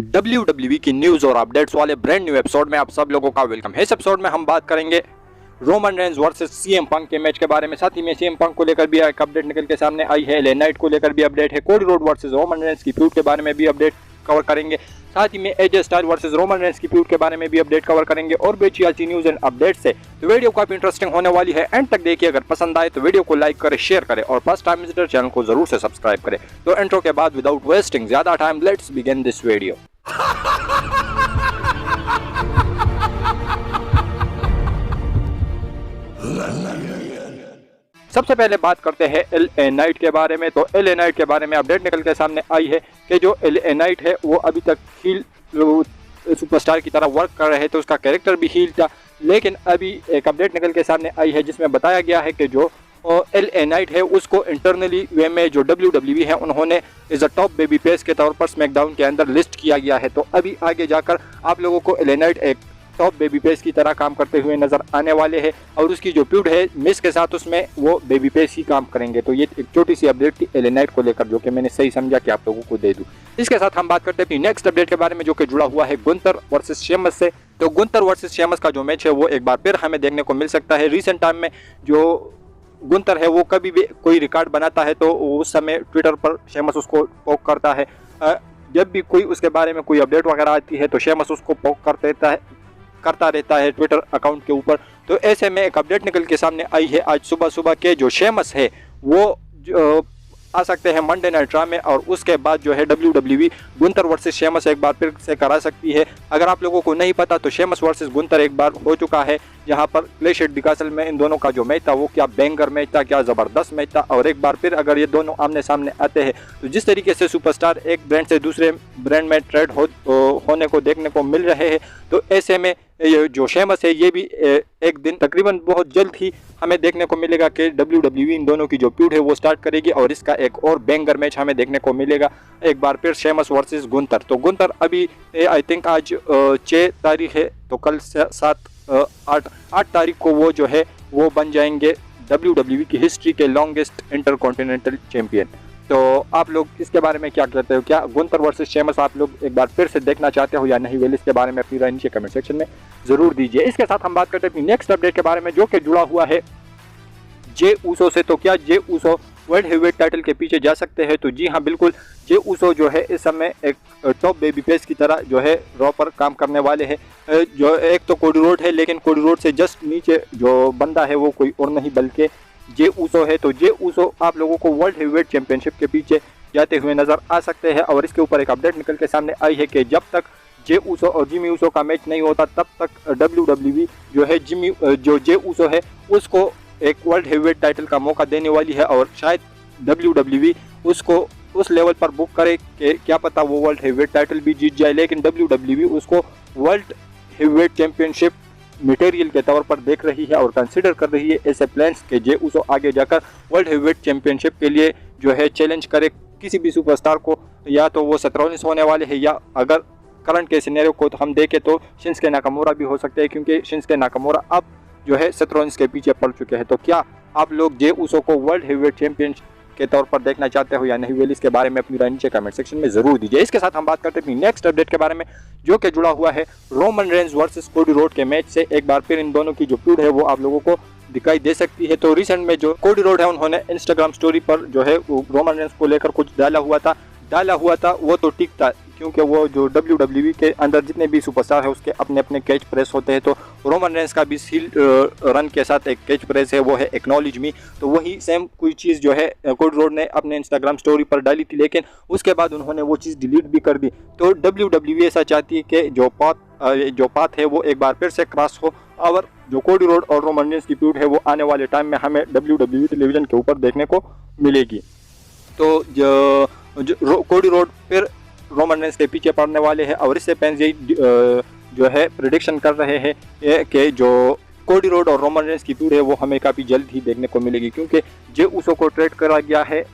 WWE की news और updates वाले ब्रांड न्यू एपिसोड में आप सब लोगों का वेलकम है। इस एपिसोड में हम बात करेंगे Roman Reigns versus CM Punk के मैच के बारे में। साथ ही में सीएम पंक को लेकर भी एक अपडेट निकल के सामने आई है। एलए नाइट को लेकर भी अपडेट है। कोडी रोड वर्सेस रोमन रेंज की फ्यूड के बारे में भी अपडेट कवर करेंगे। साथ ही में एजे स्टाइल वर्सेस रोमन रेंज की फ्यूड के बारे में भी अपडेट कवर करेंगे और बेची अच्छी न्यूज एंड अपडेट से तो वीडियो काफी इंटरेस्टिंग होने वाली है। एंड तक देखिए, अगर पसंद आए तो वीडियो को लाइक करें, शेयर करें और फर्स्ट टाइम विजिटर चैनल को जरूर से सब्सक्राइब करें। तो इंट्रो के बाद विदाउट वेस्टिंग ज्यादा time let's begin this video. सबसे पहले बात करते हैं एलए नाइट के बारे में। तो एलए नाइट के बारे में अपडेट निकल के सामने आई है कि जो एलए नाइट है वो अभी तक हील सुपरस्टार की तरह वर्क कर रहे थे, उसका कैरेक्टर भी हील था। लेकिन अभी एक अपडेट निकल के सामने आई है जिसमें बताया गया है कि जो एलए नाइट है उसको इंटरनली वे में जो WWE है उन्होंने as a top baby face के तौर पर स्मैकडाउन के अंदर लिस्ट किया गया है। तो अभी आगे जाकर आप लोगों को एलए नाइट एक टॉप बेबी फेस की तरह काम करते हुए नजर आने वाले हैं और उसकी जो फ्यूड है मिस के साथ उसमें वो बेबी फेस ही काम करेंगे। तो ये एक छोटी सी अपडेट थी एलए नाइट को लेकर जो कि मैंने सही समझा कि आप लोगों को दे दूं। इसके साथ हम बात करते हैं नेक्स्ट अपडेट के बारे में जो कि जुड़ा हुआ है गुंतर वर्सेस शेमस से। तो गुंतर वर्सेस शेमस का जो मैच है वो एक बार फिर हमें देखने को मिल सकता है। रिसेंट टाइम में जो गुंतर है वो कभी भी कोई रिकॉर्ड बनाता है तो उस समय ट्विटर पर शेमस उसको पोक करता है। जब भी कोई उसके बारे में कोई अपडेट वगैरह आती है तो शेमस उसको पोक करता रहता है ट्विटर अकाउंट के ऊपर। तो ऐसे में एक अपडेट निकल के सामने आई है आज सुबह सुबह के जो शेमस है वो आ सकते हैं मंडे नाइट ड्रा में और उसके बाद जो है WWE गुंतर वर्सेस शेमस एक बार फिर से करा सकती है। अगर आप लोगों को नहीं पता तो शेमस वर्सेस गुंतर एक बार हो चुका है जहां पर क्लैश एट द कैसल में इन दोनों का जो मैच था वो क्या बैंगर मैच था, क्या ज़बरदस्त मैच था। और एक बार फिर अगर ये दोनों आमने सामने आते हैं तो जिस तरीके से सुपरस्टार एक ब्रांड से दूसरे ब्रांड में ट्रेड होने को देखने को मिल रहे हैं तो ऐसे में जो शेमस है ये भी एक दिन तकरीबन बहुत जल्द ही हमें देखने को मिलेगा कि WWE इन दोनों की जो फ्यूड है वो स्टार्ट करेगी और इसका एक और बैंगर मैच हमें देखने को मिलेगा एक बार फिर शेमस वर्सेस गुंतर। तो गुंतर अभी आई थिंक आज 6 तारीख है तो कल 8 तारीख को वो जो है वो बन जाएंगे WWE की हिस्ट्री के लॉन्गेस्ट इंटरकॉन्टिनेंटल चैंपियन। तो आप लोग इसके बारे में क्या कहते हो? क्या गुंतर वर्सेस शेमस आप लोग एक बार फिर से देखना चाहते हो या नहीं? वेल इसके बारे में अपनी राय नीचे कमेंट सेक्शन में जरूर दीजिए। इसके साथ हम बात करते हैं नेक्स्ट अपडेट के बारे में जो कि जुड़ा हुआ है जे ऊसो से। तो क्या Jey Uso world heavyweight title के पीछे जा सकते हैं? तो जी हाँ बिल्कुल, जे ऊसो जो है इस समय एक टॉप बेबी फेस की तरह जो है रॉ पर काम करने वाले हैं। जो एक तो कोडी रोड है लेकिन कोडी रोड से जस्ट नीचे जो बंदा है वो कोई और नहीं बल्कि जे ऊसो है। तो जे ऊसो आप लोगों को वर्ल्ड हेवीवेट चैंपियनशिप के पीछे जाते हुए नजर आ सकते हैं और इसके ऊपर एक अपडेट निकल के सामने आई है कि जब तक जे ऊसो और जिमी ऊसो का मैच नहीं होता तब तक WWE जो है जो जे ऊसो है उसको एक वर्ल्ड हेवीवेट टाइटल का मौका देने वाली है और शायद WWE उसको उस लेवल पर बुक करे कि क्या पता वो वर्ल्ड हेवीवेट टाइटल भी जीत जाए। लेकिन WWE उसको वर्ल्ड हेवीवेट चैंपियनशिप मटेरियल के तौर पर देख रही है और कंसिडर कर रही है ऐसे प्लान्स के जे ऊसो आगे जाकर वर्ल्ड हेवीवेट चैंपियनशिप के लिए जो है चैलेंज करे किसी भी सुपरस्टार को। या तो वो सेथरोलिन्स होने वाले हैं या अगर करंट के सिनेरियो को हम देखें तो शिंसुके नाकामुरा भी हो सकते हैं क्योंकि शिंसुके नाकामुरा अब जो है सेथरोलिन्स के पीछे पड़ चुके हैं। तो क्या आप लोग जे ऊसो को वर्ल्ड हेवीवेट चैंपियन के तौर पर देखना चाहते हो या नहीं? वेल इसके बारे में अपनी राय नीचे कमेंट सेक्शन में जरूर दीजिए। इसके साथ हम बात करते हैं नेक्स्ट अपडेट के बारे में जो कि जुड़ा हुआ है रोमन रेंज वर्सेस कोडी रोड के मैच से। एक बार फिर इन दोनों की जो फ्यूड है वो आप लोगों को दिखाई दे सकती है। तो रिसेंट में जो कोडी रोड है उन्होंने इंस्टाग्राम स्टोरी पर जो है रोमन रेंज को लेकर कुछ डाला हुआ था वो तो ठीक था क्योंकि वो जो WWE के अंदर जितने भी सुपरस्टार है उसके अपने अपने कैच प्रेस होते हैं। तो रोमन रेंज का भी सील रन के साथ एक कैच प्रेस है वो है एक्नॉलेज मी। तो वही सेम कोई चीज़ जो है कोडी रोड ने अपने इंस्टाग्राम स्टोरी पर डाली थी लेकिन उसके बाद उन्होंने वो चीज़ डिलीट भी कर दी। तो WWE ऐसा चाहती है कि जो पाथ है वो एक बार फिर से क्रॉस हो और जो कोडी रोड और रोमन रेंज की फ्यूड है वो आने वाले टाइम में हमें WWE टेलीविजन के ऊपर देखने को मिलेगी। तो जो कोडी रोड फिर रोमन रेंज के पीछे पड़ने वाले हैं और इससे फैंस यही जो है प्रेडिक्शन कर रहे हैं कि जो कोडी रोड और रोमन रेंज की फ्यूड है वो हमें काफ़ी जल्द ही देखने को मिलेगी क्योंकि जे ऊसो को ट्रेड करा गया है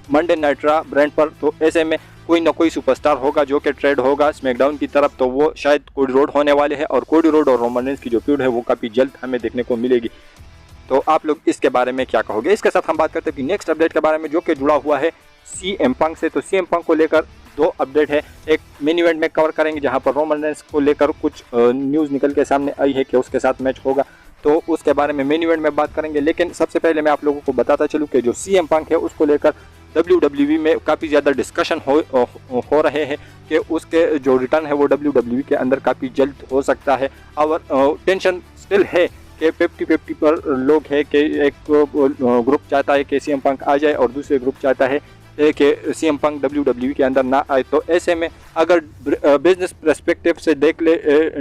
मंडे नाइट ड्रा ब्रांड पर। तो ऐसे में कोई ना कोई सुपरस्टार होगा जो कि ट्रेड होगा स्मैकडाउन की तरफ, तो वो शायद कोडी रोड होने वाले हैं और कोडी रोड और रोमन रेंज की जो फ्यूड है वो काफ़ी जल्द हमें देखने को मिलेगी। तो आप लोग इसके बारे में क्या कहोगे? इसके साथ हम बात करते हैं नेक्स्ट अपडेट के बारे में जो कि जुड़ा हुआ है सीएम पंक से। तो सीएम पंक को लेकर दो अपडेट है। एक मेन इवेंट में कवर करेंगे जहां पर रोमन रेंस को लेकर कुछ न्यूज़ निकल के सामने आई है कि उसके साथ मैच होगा, तो उसके बारे में मेन इवेंट में बात करेंगे। लेकिन सबसे पहले मैं आप लोगों को बताता चलूँ कि जो CM पंक है उसको लेकर WWE में काफ़ी ज़्यादा डिस्कशन हो रहे हैं कि उसके जो रिटर्न है वो WWE के अंदर काफ़ी जल्द हो सकता है। और टेंशन स्टिल है कि 50-50 पर लोग है कि एक ग्रुप चाहता है कि CM पंक आ जाए और दूसरे ग्रुप चाहता है कि CM पंक WWE के अंदर ना आए। तो ऐसे में अगर बिजनेस पर्सपेक्टिव से देख ले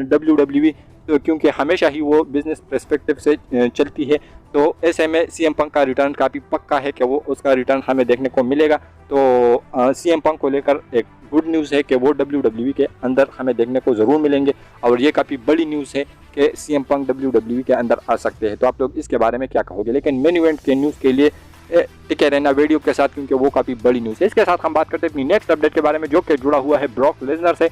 WWE, तो क्योंकि हमेशा ही वो बिजनेस पर्सपेक्टिव से चलती है, तो ऐसे में CM पंक का रिटर्न काफ़ी पक्का है कि वो उसका रिटर्न हमें देखने को मिलेगा। तो CM पंक को लेकर एक गुड न्यूज़ है कि वो WWE के अंदर हमें देखने को ज़रूर मिलेंगे और ये काफ़ी बड़ी न्यूज़ है कि CM पंक WWE के अंदर आ सकते हैं। तो आप लोग इसके बारे में क्या कहोगे? लेकिन मेन इवेंट के न्यूज़ के लिए टिके रहना वीडियो के साथ, क्योंकि वो काफ़ी बड़ी न्यूज़ है। इसके साथ हम बात करते हैं अपनी नेक्स्ट अपडेट के बारे में, जो कि जुड़ा हुआ है ब्रॉक लेसनर से।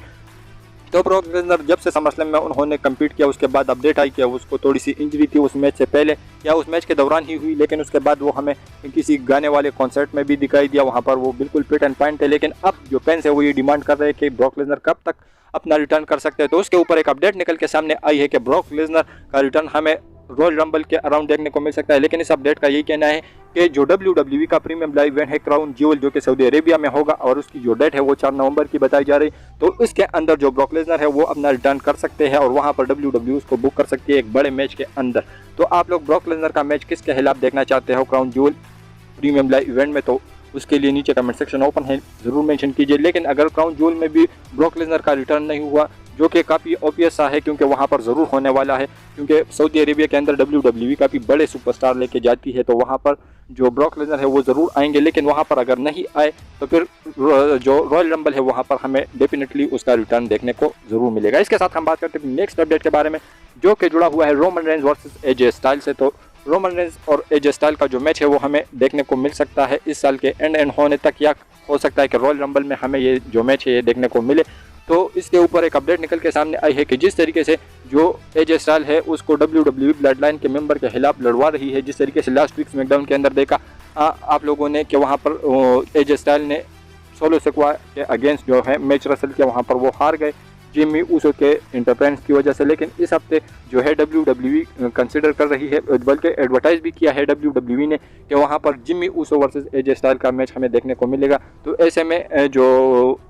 तो ब्रॉक लेसनर जब से समरस्लैम में उन्होंने कम्पीट किया उसके बाद अपडेट आई कि उसको थोड़ी सी इंजरी थी उस मैच से पहले या उस मैच के दौरान ही हुई, लेकिन उसके बाद वो हमें किसी गाने वाले कॉन्सर्ट में भी दिखाई दिया, वहाँ पर वो बिल्कुल फिट एंड फाइन थे। लेकिन अब जो फैंस है वो ये डिमांड कर रहे हैं कि ब्रॉक लेसनर कब तक अपना रिटर्न कर सकते हैं। तो उसके ऊपर एक अपडेट निकल के सामने आई है कि ब्रॉक लेसनर का रिटर्न हमें रॉयल रंबल के अराउंड देखने को मिल सकता है। लेकिन इस अपडेट का यही कहना है कि जो WWE का प्रीमियम लाइव इवेंट है क्राउन ज्वेल, जो कि सऊदी अरेबिया में होगा और उसकी जो डेट है वो 4 नवंबर की बताई जा रही, तो इसके अंदर जो ब्रॉक लेसनर है वो अपना रिटर्न कर सकते हैं और वहां पर WWE उसको बुक कर सकती है एक बड़े मैच के अंदर। तो आप लोग ब्रॉक लेसनर का मैच किसके खिलाफ देखना चाहते हो crown jewel premium live event में? तो उसके लिए नीचे कमेंट सेक्शन ओपन है, ज़रूर मेंशन कीजिए। लेकिन अगर क्राउन ज्वेल में भी ब्रॉक लेसनर का रिटर्न नहीं हुआ, जो कि काफ़ी ऑब्वियस सा है क्योंकि वहाँ पर ज़रूर होने वाला है, क्योंकि सऊदी अरेबिया के अंदर WWE काफ़ी बड़े सुपरस्टार लेके जाती है, तो वहाँ पर जो ब्रॉक लेसनर है वो ज़रूर आएंगे। लेकिन वहाँ पर अगर नहीं आए तो फिर जो रॉयल रंबल है वहाँ पर हमें डेफिनेटली उसका रिटर्न देखने को ज़रूर मिलेगा। इसके साथ हम बात करते हैं नेक्स्ट अपडेट के बारे में, जो कि जुड़ा हुआ है Roman Reigns versus AJ style से। तो रोमन रेंस और AJ स्टाइल का जो मैच है वो हमें देखने को मिल सकता है इस साल के एंड होने तक, या हो सकता है कि रॉयल रंबल में हमें ये जो मैच है ये देखने को मिले। तो इसके ऊपर एक अपडेट निकल के सामने आई है कि जिस तरीके से जो AJ स्टाइल है उसको WWE ब्लड लाइन के मेंबर के खिलाफ लड़वा रही है, जिस तरीके से लास्ट वीक स्मैकडाउन के अंदर देखा आप लोगों ने कि वहाँ पर AJ स्टाइल ने सोलो सिक्वा के अगेंस्ट जो है मैच रसल किया, वहाँ पर वो हार गए जिमी ऊसो के इंटरफेरेंस की वजह से। लेकिन इस हफ्ते जो है WWE कंसिडर कर रही है, बल्कि एडवर्टाइज भी किया है WWE ने कि वहाँ पर Jimmy Uso versus AJ style का मैच हमें देखने को मिलेगा। तो ऐसे में जो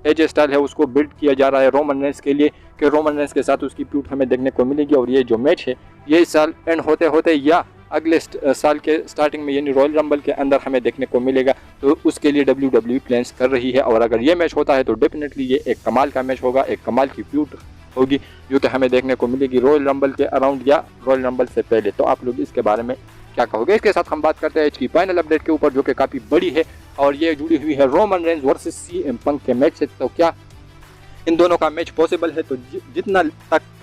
AJ स्टाइल है उसको बिल्ड किया जा रहा है रोमन रेंस के लिए कि रोमन रेंस के साथ उसकी फ्यूड हमें देखने को मिलेगी और ये जो मैच है ये इस साल एंड होते होते या अगले साल के स्टार्टिंग में यानी रॉयल रंबल के अंदर हमें देखने को मिलेगा। तो उसके लिए WWE प्लान्स कर रही है और अगर ये मैच होता है तो डेफिनेटली ये एक कमाल का मैच होगा, एक कमाल की फ्यूड होगी जो कि हमें देखने को मिलेगी रॉयल रंबल के अराउंड या रॉयल रंबल से पहले। तो आप लोग इसके बारे में क्या कहोगे? इसके साथ हम बात करते हैं इसकी फाइनल अपडेट के ऊपर, जो कि काफ़ी बड़ी है और ये जुड़ी हुई है रोमन रेंस वर्सेस CM पंक के मैच से। तो क्या इन दोनों का मैच पॉसिबल है? तो जितना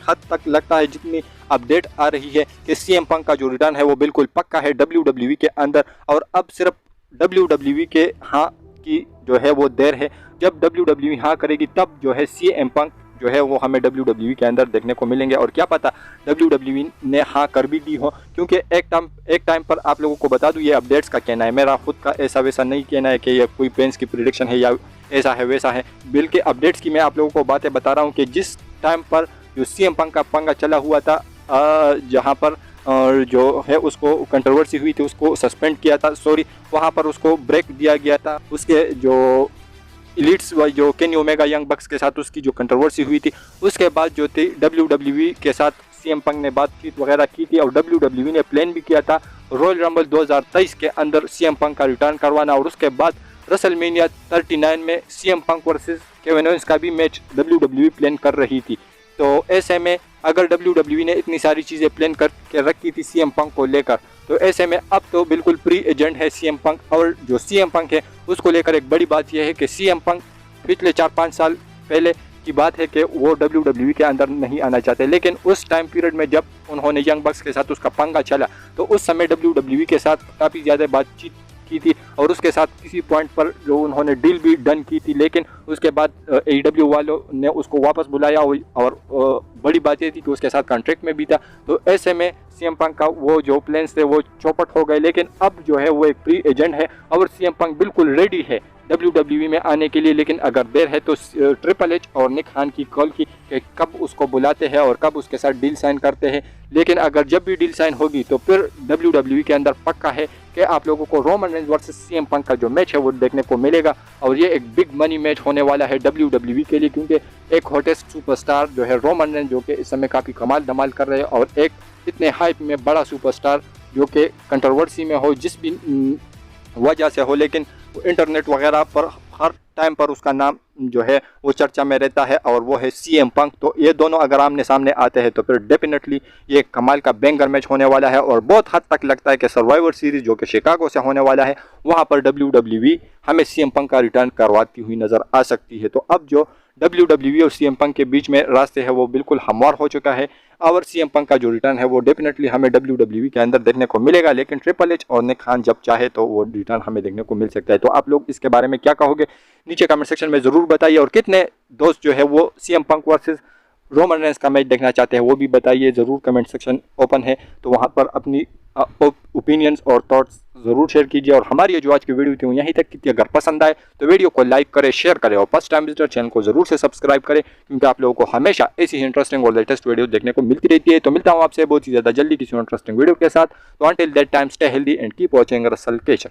हद तक लगता है, जितनी अपडेट आ रही है कि CM पंक का जो रिटर्न है वो बिल्कुल पक्का है WWE के अंदर, और अब सिर्फ WWE के हाँ की जो है वो देर है। जब WWE हाँ करेगी तब जो है CM पंक जो है वो हमें WWE के अंदर देखने को मिलेंगे। और क्या पता WWE ने हाँ कर भी दी हो, क्योंकि एक टाइम पर आप लोगों को बता दूं, ये अपडेट्स का कहना है, मेरा खुद का ऐसा वैसा नहीं कहना है कि ये कोई फैंस की प्रेडिक्शन है या ऐसा है वैसा है, बल्कि अपडेट्स की मैं आप लोगों को बातें बता रहा हूँ कि जिस टाइम पर जो CM पंक का पंगा चला हुआ था, जहाँ पर जो है उसको कंट्रोवर्सी हुई थी, उसको सस्पेंड किया था, वहाँ पर उसको ब्रेक दिया गया था, उसके जो इलीट्स जो केनी ओमेगा यंग बक्स के साथ उसकी जो कंट्रोवर्सी हुई थी, उसके बाद जो थी WWE के साथ CM पंक ने बातचीत वगैरह की थी और WWE ने प्लान भी किया था रॉयल रंबल 2023 के अंदर CM पंक का रिटर्न करवाना, और उसके बाद रेसलमेनिया 39 में CM पंक वर्सेस केविन ओवेंस का भी मैच WWE प्लान कर रही थी। तो ऐसे में अगर WWE ने इतनी सारी चीज़ें प्लान करके रखी थी CM पंक को लेकर, तो ऐसे में अब तो बिल्कुल प्री एजेंट है CM पंक। और जो CM पंक है उसको लेकर एक बड़ी बात यह है कि CM पंक पिछले 4-5 साल पहले की बात है कि वो WWE के अंदर नहीं आना चाहते, लेकिन उस टाइम पीरियड में जब उन्होंने यंग बक्स के साथ उसका पंगा चला तो उस समय WWE के साथ काफ़ी ज़्यादा बातचीत की थी और उसके साथ किसी पॉइंट पर जो उन्होंने डील भी डन की थी, लेकिन उसके बाद AEW वालों ने उसको वापस बुलाया और बड़ी बात ये थी कि उसके साथ कॉन्ट्रैक्ट में भी था। तो ऐसे में CM पंक का वो जो प्लान्स थे वो चौपट हो गए, लेकिन अब जो है वो एक प्री एजेंट है और CM पंक बिल्कुल रेडी है WWE में आने के लिए, लेकिन अगर देर है तो ट्रिपल एच और निक खान की कॉल की कि कब उसको बुलाते हैं और कब उसके साथ डील साइन करते हैं। लेकिन अगर जब भी डील साइन होगी तो फिर WWE के अंदर पक्का है कि आप लोगों को Roman Reigns versus CM Punk का जो मैच है वो देखने को मिलेगा। और ये एक बिग मनी मैच होने वाला है WWE के लिए, क्योंकि एक हॉटेस्ट सुपरस्टार जो है रोमन रेंज, जो कि इस समय काफ़ी कमाल धमाल कर रहे हैं, और एक इतने हाइप में बड़ा सुपरस्टार जो कि कंट्रोवर्सी में हो जिस भी वजह से हो, लेकिन इंटरनेट वगैरह पर हर टाइम पर उसका नाम जो है वो चर्चा में रहता है, और वो है सीएम पंक। तो ये दोनों अगर आमने सामने आते हैं तो फिर डेफिनेटली ये कमाल का बैंगर मैच होने वाला है। और बहुत हद तक लगता है कि सर्वाइवर सीरीज जो कि शिकागो से होने वाला है वहाँ पर WWE हमें सीएम पंक का रिटर्न करवाती हुई नज़र आ सकती है। तो अब जो WWE और सीएम पंक के बीच में रास्ते है वो बिल्कुल हमवार हो चुका है, और सीएम पंक का जो रिटर्न है वो डेफिनेटली हमें WWE के अंदर देखने को मिलेगा। लेकिन ट्रिपल एच और निक खान जब चाहे तो वो रिटर्न हमें देखने को मिल सकता है। तो आप लोग इसके बारे में क्या कहोगे नीचे कमेंट सेक्शन में ज़रूर बताइए, और कितने दोस्त जो है वो CM Punk versus Roman Reigns का मैच देखना चाहते हैं वो भी बताइए ज़रूर। कमेंट सेक्शन ओपन है, तो वहाँ पर अपनी ओपिनियंस और थॉट्स ज़रूर शेयर कीजिए। और हमारी जो आज की वीडियो थी वो यहीं तक की थी। अगर पसंद आए तो वीडियो को लाइक करें, शेयर करें, और फर्स्ट टाइम विजिटर चैनल को ज़रूर से सब्सक्राइब करें, क्योंकि आप लोगों को हमेशा ऐसी ही इंटरेस्टिंग और लेटेस्ट वीडियो देखने को मिलती रहती है। तो मिलता हूँ आपसे बहुत ही ज़्यादा जल्दी किसी इंटरेस्टिंग वीडियो के साथ। तो until that time stay healthy and keep watching Russell केचर।